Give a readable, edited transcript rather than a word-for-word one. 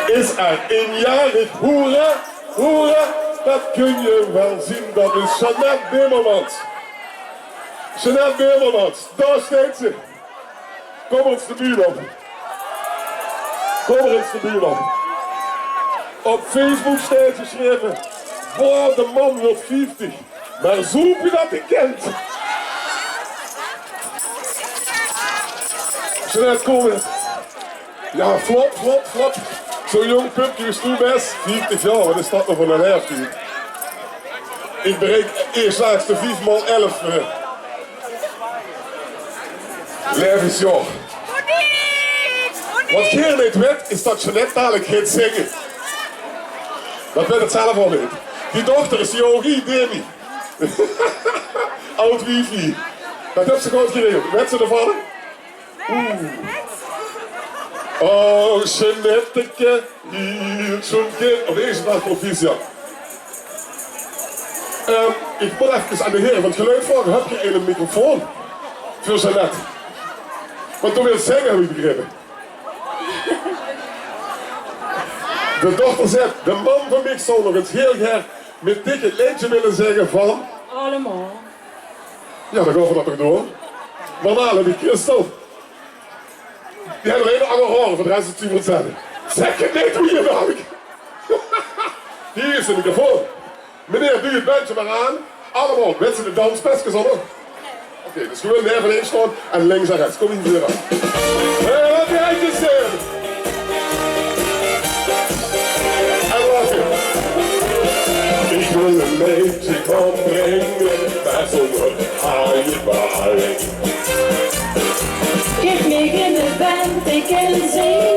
Is er eenjarig hoera, dat kun je wel zien, dat is Jeanette Bimmermans. Jeanette Bimmermans, daar steekt ze. Kom eens de buurt op. Kom er eens de buurt op. Op Facebook staat geschreven, voor de man wordt 50, maar zoep je dat hij kent. Jeanette, kom eens. Ja, flop. Zo'n jong pumpje is toen best 40 jaar, wat is dat nog voor een herfstuur? Ik bereik eerst laatste 5 x 11 levensjaar. Wat geen niet weet, is dat Jeanette dadelijk gaat zingen. Dat weet het zelf al niet. Die dochter is Yogi Demi. Oud wifi. Dat heeft ze goed geregeld. Weet ze ervan? Oh, Jeanetteke, hier zo'n kind. Of eerst naar proficiat. Ik moet even aan de heren van het geluid vragen. Heb je een microfoon? Voor Jeanette. Want toen wil zingen, heb ik begrepen. De dochter zegt, de man van mij zou nog eens heel graag met dik het liedje willen zeggen van... Allemaal. Ja, dan gaan we dat toch doen. Maar nou, die Christel. Die hebben alleen andere horen, voor de rest is het 10%. Zeg je niet hoe je werkt. Hier is de microfoon. Meneer, doe je het bandje maar aan. Allemaal, mensen de danspestjes al. Oké, dus gewoon even links staan en links en rechts. Kom hier weer aan. Hé, wat die handjes zijn. En wacht even. Ik wil een beetje gaan brengen, maar zonder haaienbaai. Geef me in de band, ik kan zingen.